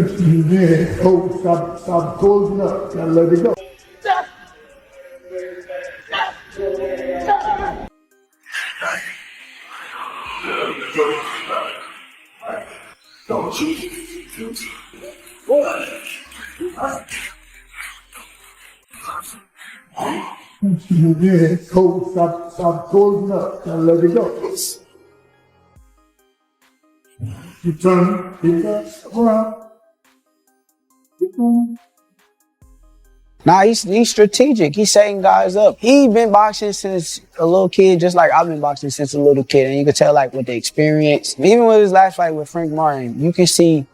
Yeah. Oh, stop closing up. Gotta let it go. Yeah. Oh, stop closing up. Gotta let it go. You turn around. You turn. Nah, he's strategic. He's setting guys up. He been boxing since a little kid, just like I've been boxing since a little kid. And you can tell, like, with the experience. Even with his last fight with Frank Martin, you can see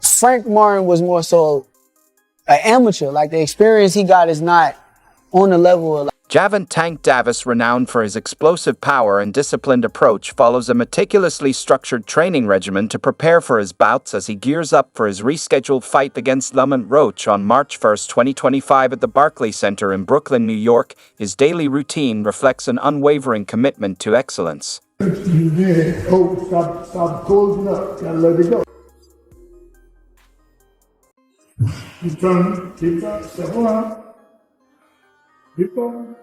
Frank Martin was more so an amateur. Like, the experience he got is not on the level of, Gervonta Davis, renowned for his explosive power and disciplined approach, follows a meticulously structured training regimen to prepare for his bouts as he gears up for his rescheduled fight against Lamont Roach on March 1, 2025 at the Barclays Center in Brooklyn, New York. His daily routine reflects an unwavering commitment to excellence. Yeah. Oh, stop closing up. Gotta let it go. You turn, step around. Keep going.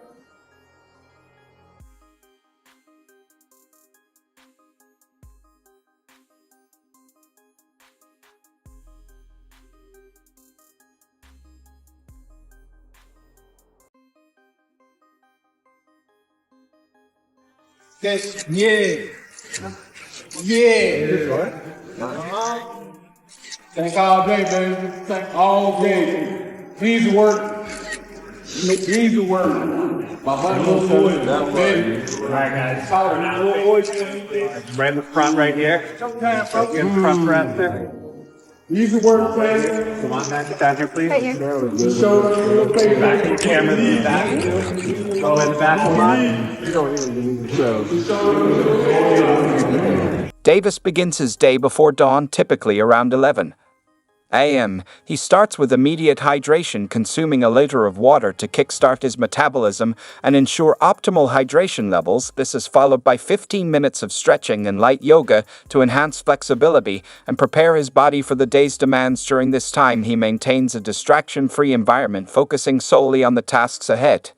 Yeah. Think all day, baby. Think all day. Please work. Please work. My husband's doing it. All right, guys. Right in the front, right here. Right here in the front right there. Easy work, baby. Come on, man. Get down here, please. Right here. Show us a little baby. Back to the camera in the back. Go in the back of the line. Davis begins his day before dawn, typically around 11 a.m. He starts with immediate hydration, consuming a liter of water to kickstart his metabolism and ensure optimal hydration levels. This is followed by 15 minutes of stretching and light yoga to enhance flexibility and prepare his body for the day's demands. During this time, he maintains a distraction-free environment, focusing solely on the tasks ahead.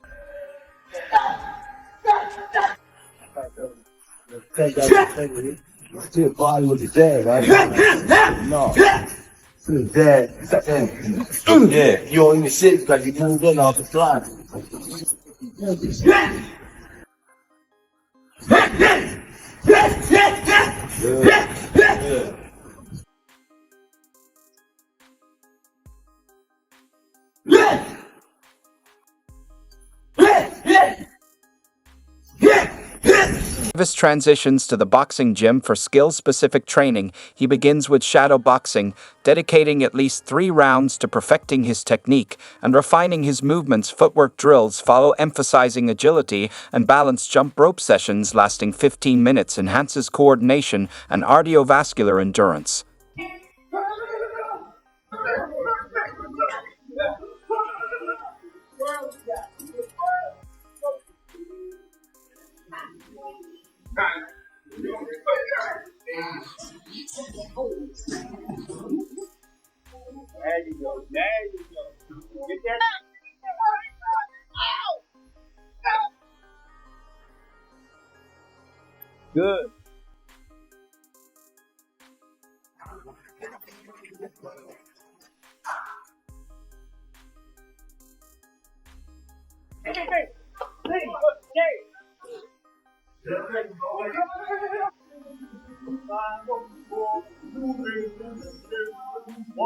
Your body was dead, right? No. It's dead. Yeah. You don't even sit because you moved in off the fly. Davis transitions to the boxing gym for skill-specific training. He begins with shadow boxing, dedicating at least 3 rounds to perfecting his technique and refining his movements. Footwork drills follow, emphasizing agility, and balanced jump rope sessions lasting 15 minutes enhances coordination and cardiovascular endurance. Good.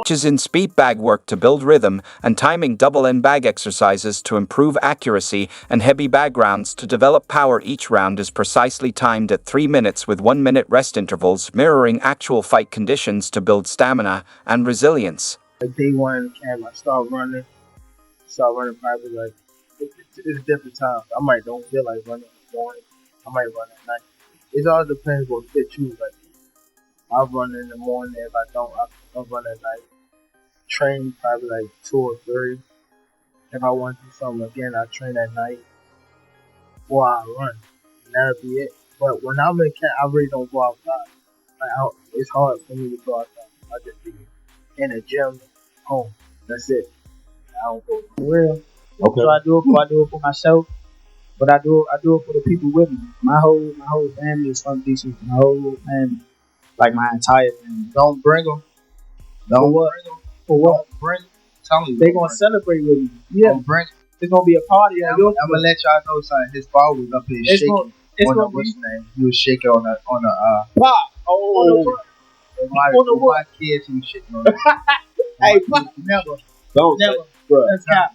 Is in speed bag work to build rhythm and timing, double end bag exercises to improve accuracy, and heavy bag rounds to develop power. Each round is precisely timed at 3 minutes with 1-minute rest intervals, mirroring actual fight conditions to build stamina and resilience. like day one in the camp. I start running probably like it's different times. I might don't feel like running in the morning. I might run at night. It all depends what fit you. Like I'll run in the morning. If I don't, I'll run at night. Train probably like 2 or 3. If I want to do something again, I train at night or I run. And that'll be it. But when I'm in camp, I really don't go outside. Like it's hard for me to go outside. I just be in a gym, home. That's it. I don't go for real. So I do it for myself, but I do it for the people with me. My whole family is from DC. My whole family, like my entire family. Don't bring them. Don't bring them. For what? Don't bring them. Tell them they gonna celebrate with me. Yeah. Don't bring them. It's gonna be a party. I'm gonna let y'all know something. His ball was up here shaking. What's his name? He was shaking on the pop. Oh. On my kids, he was shaking on. Hey, never. Don't. Never.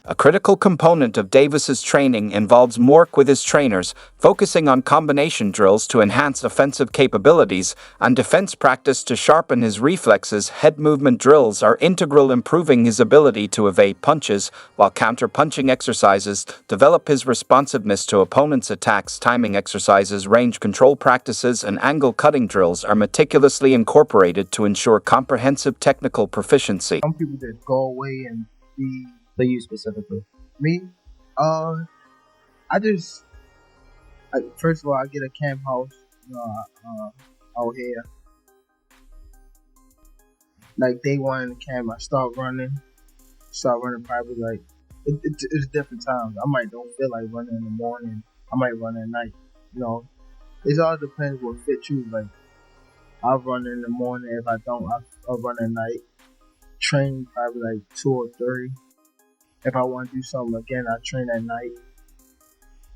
A critical component of Davis's training involves work with his trainers, focusing on combination drills to enhance offensive capabilities and defense practice to sharpen his reflexes. Head movement drills are integral, improving his ability to evade punches, while counter-punching exercises develop his responsiveness to opponents' attacks. Timing exercises, range control practices, and angle cutting drills are meticulously incorporated to ensure comprehensive technical proficiency. Some people that go away and be. For you specifically? Me? First of all, I get a camp house, out here. Like day one in the camp, I start running probably like, it's different times. I might don't feel like running in the morning. I might run at night. It all depends what fits you. Like, I'll run in the morning. If I don't, I'll run at night. Train probably like 2 or 3. If I want to do something again, I train at night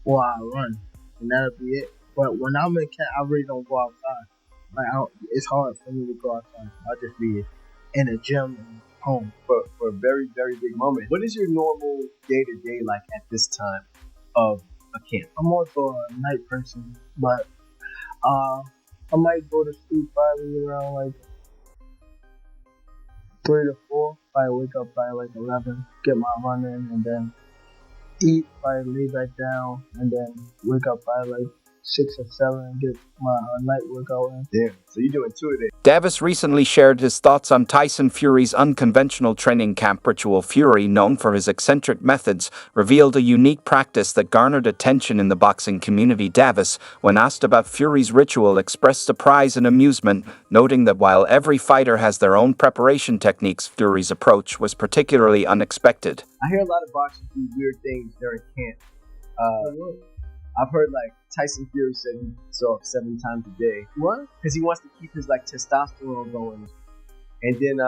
or I run, and that'll be it. But when I'm in camp, I really don't go outside. Like, it's hard for me to go outside. I'll just be in a gym and home. For a very, very big moment. What is your normal day-to-day like at this time of a camp? I'm also a night person, but I might go to sleep probably around like 3 to 4. I wake up by like 11, get my run in, and then eat, probably lay back down, and then wake up by like 6 or 7 and get my night workout in. Damn, so you're doing 2 a day. Davis recently shared his thoughts on Tyson Fury's unconventional training camp ritual. Fury, known for his eccentric methods, revealed a unique practice that garnered attention in the boxing community. Davis, when asked about Fury's ritual, expressed surprise and amusement, noting that while every fighter has their own preparation techniques, Fury's approach was particularly unexpected. I hear a lot of boxers do weird things during camp. I've heard like Tyson Fury said he saw 7 times a day. What? Because he wants to keep his like testosterone going. And then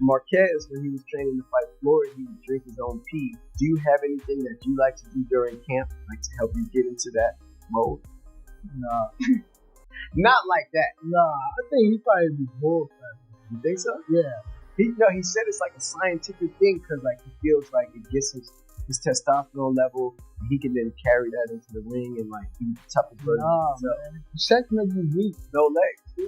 Marquez, when he was training to fight Floyd, he would drink his own pee. Do you have anything that you like to do during camp, like to help you get into that mode? Nah. Not like that. Nah, I think he probably be bored. You think so? Yeah. He said it's like a scientific thing because like he feels like it gets his testosterone level, and he can then carry that into the ring and like be the toughest version of himself. Man. Sex makes you weak. No legs. Yeah.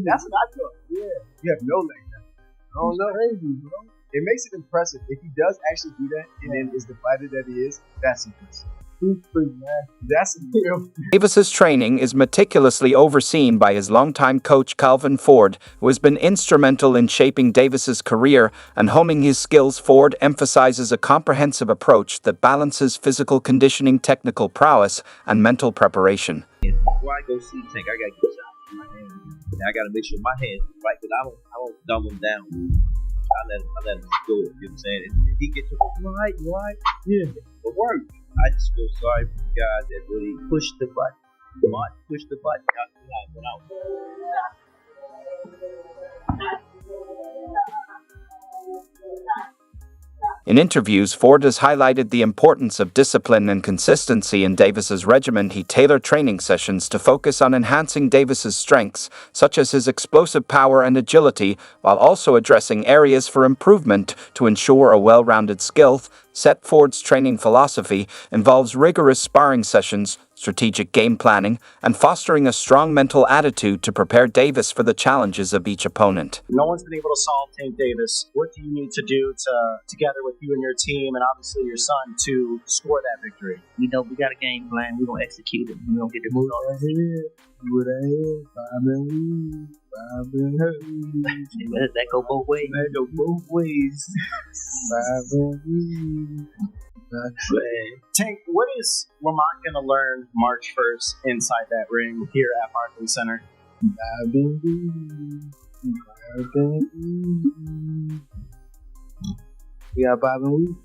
That's what I thought. Yeah. You have no legs. I don't know. Crazy, bro. It makes it impressive. If he does actually do that and then is the fighter that he is, that's impressive. He's pretty nasty. That's real. Davis's training is meticulously overseen by his longtime coach Calvin Ford, who has been instrumental in shaping Davis's career and honing his skills. Ford emphasizes a comprehensive approach that balances physical conditioning, technical prowess, and mental preparation. Before I go see Tank, I gotta get shots in my hand. And I gotta make sure my hands are right, because I don't dumb him down. I let him do it. You know what I'm saying? If he gets you right, yeah. But work. I just feel sorry for the guys that really push the button. Push the button. In interviews, Ford has highlighted the importance of discipline and consistency in Davis's regimen. He tailored training sessions to focus on enhancing Davis's strengths, such as his explosive power and agility, while also addressing areas for improvement to ensure a well-rounded skill set. Ford's training philosophy involves rigorous sparring sessions, strategic game planning, and fostering a strong mental attitude to prepare Davis for the challenges of each opponent. No one's been able to solve Tank Davis. What do you need to do together with you and your team and obviously your son to score that victory? We know we got a game plan. We're going to execute it. We're going to get the move on. That go both ways. That go both ways. Tank, what is Lamont going to learn March 1st inside that ring here at Barclays Center? You got Bob and Weed.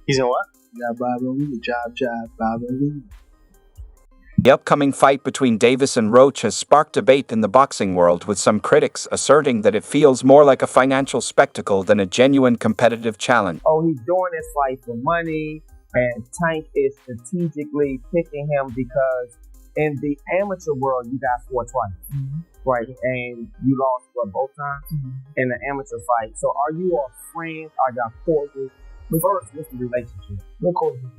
He's in what? You got Bob and Weed. Job, Bob and Weed. The upcoming fight between Davis and Roach has sparked debate in the boxing world, with some critics asserting that it feels more like a financial spectacle than a genuine competitive challenge. Oh, he's doing this fight for money, and Tank is strategically picking him because in the amateur world, you got fought twice, right? And you lost both times in the amateur fight. So are you all friends? Are y'all cordial? First, what's the relationship? We're cordial.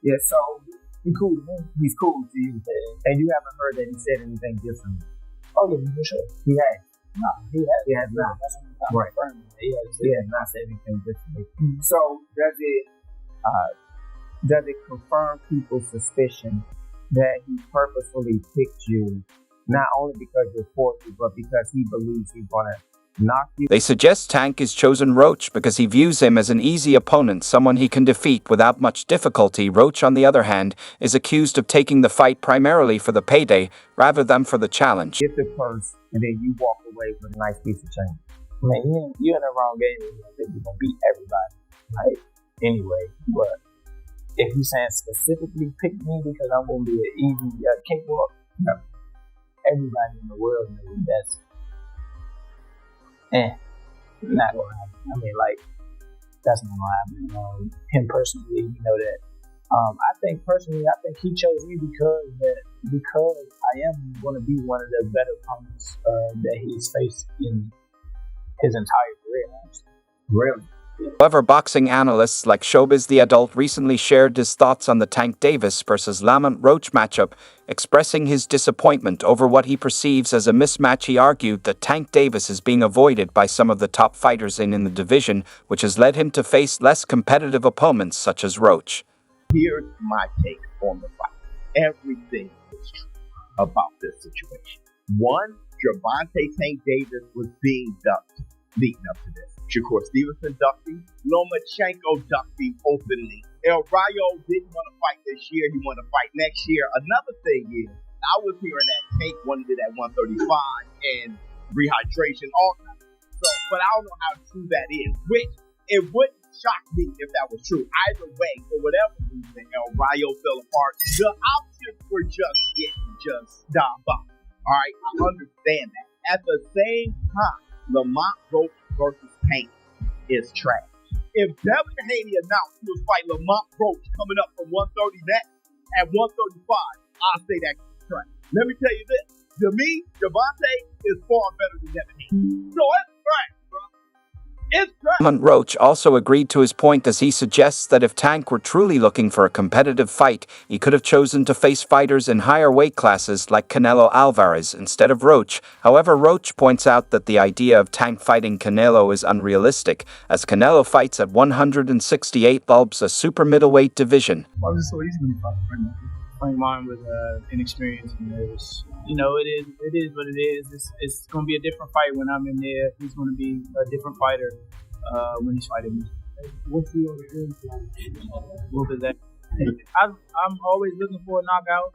Yeah, so he's cool to me. He's cool to you. And you haven't heard that he said anything different? Oh, yeah, for sure. He has. No, he has not. Right. He has not said anything differently. So does it confirm people's suspicion that he purposefully picked you, not only because you're cordial, but because he believes he's going to knock you? They suggest Tank has chosen Roach because he views him as an easy opponent, someone he can defeat without much difficulty. Roach, on the other hand, is accused of taking the fight primarily for the payday rather than for the challenge. Get the purse, and then you walk away with a nice piece of change. Man, you in the wrong game. I think you're gonna beat everybody. Like, anyway, but if you saying specifically pick me because I'm gonna be an easy cakewalk, no. Everybody in the world knows that's not gonna happen. I mean, like, that's not gonna happen. Him personally, you know that. I think he chose me because I am gonna be one of the better opponents that he's faced in his entire career. Honestly. Really? However, boxing analysts like Showbiz the Adult recently shared his thoughts on the Tank Davis versus Lamont Roach matchup, expressing his disappointment over what he perceives as a mismatch. He argued that Tank Davis is being avoided by some of the top fighters in the division, which has led him to face less competitive opponents such as Roach. Here's my take on the fight. Everything is true about this situation. One, Gervonta Tank Davis was being ducked leading up to this. Shakur Stevenson ducked him. Lomachenko ducked him openly. El Rayo didn't want to fight this year. He wanted to fight next year. Another thing is, I was hearing that Tank wanted it at 135 and rehydration, all that. So, but I don't know how true that is, which it wouldn't shock me if that was true. Either way, for whatever reason, El Rayo fell apart. The options were just diabolical. All right, I understand that. At the same time, Lamont Roach versus Tank is trash. If Devin Haney announced he was fighting Lamont Roach coming up from 130 next at 135, I'll say that's trash. Let me tell you this. To me, Gervonta is far better than Devin Haney. So it's trash, bro. It's trash. Lamont Roach also agreed to his point as he suggests that if Tank were truly looking for a competitive fight, he could have chosen to face fighters in higher weight classes like Canelo Alvarez instead of Roach. However, Roach points out that the idea of Tank fighting Canelo is unrealistic, as Canelo fights at 168 bulbs, a super middleweight division. Why was it so easy when you fought right now? Playing mine with inexperience and nervous. You know, it is what it is. It's going to be a different fight when I'm in there. He's going to be a different fighter when he's fighting me. What's the other game plan? What is that? I'm always looking for a knockout.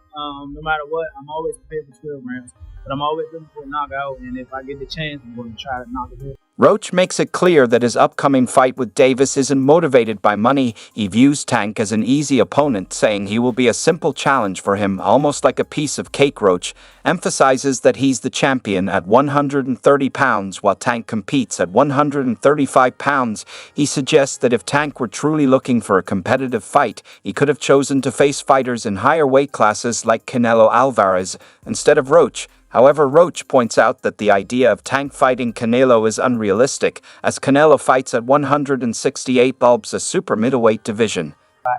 No matter what, I'm always prepared for 12 rounds. But I'm always looking for a knockout, and if I get the chance, I'm going to try to knock it in. Roach makes it clear that his upcoming fight with Davis isn't motivated by money. He views Tank as an easy opponent, saying he will be a simple challenge for him, almost like a piece of cake. Roach emphasizes that he's the champion at 130 pounds, while Tank competes at 135 pounds. He suggests that if Tank were truly looking for a competitive fight, he could have chosen to face fighters in higher weight classes like Canelo Alvarez instead of Roach. However, Roach points out that the idea of Tank fighting Canelo is unrealistic, as Canelo fights at 168 bulbs, a super middleweight division.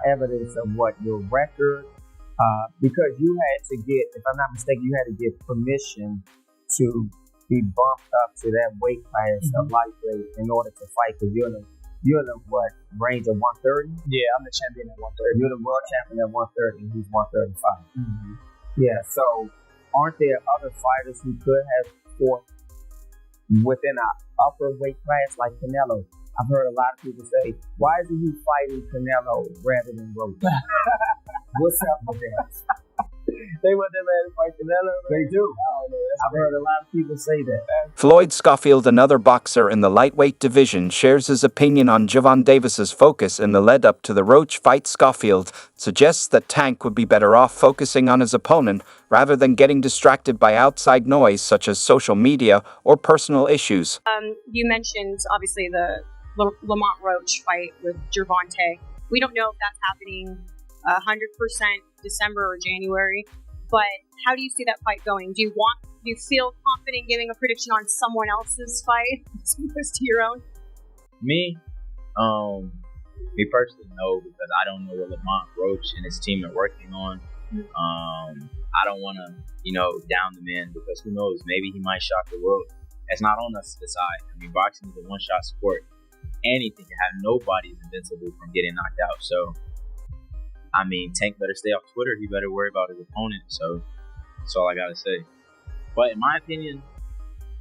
Evidence of what your record, because you had to get, if I'm not mistaken, you had to get permission to be bumped up to that weight class of lightweight in order to fight, because you're in the what, range of 130? Yeah, I'm the champion at 130. You're the world champion at 130, and he's 135. Yeah, so aren't there other fighters who could have fought within an upper weight class like Canelo? I've heard a lot of people say, why isn't he fighting Canelo rather than Roach? What's up with that? They want that man to fight Canelo. They do. I've heard a lot of people say that. Floyd Schofield, another boxer in the lightweight division, shares his opinion on Gervonta Davis's focus in the lead-up to the Roach fight. Schofield suggests that Tank would be better off focusing on his opponent rather than getting distracted by outside noise such as social media or personal issues. You mentioned, obviously, the Lamont Roach fight with Gervonta. We don't know if that's happening 100% December or January, but how do you see that fight going? Do you feel confident giving a prediction on someone else's fight as opposed to your own? Me personally, no, because I don't know what Lamont Roach and his team are working on. I don't want to, down the man, because who knows, maybe he might shock the world. It's not on us to decide. I mean, boxing is a one-shot sport. Anything can happen. Nobody's invincible from getting knocked out. So, I mean, Tank better stay off Twitter. He better worry about his opponent. So, that's all I got to say. But in my opinion,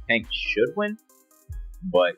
Tank should win. But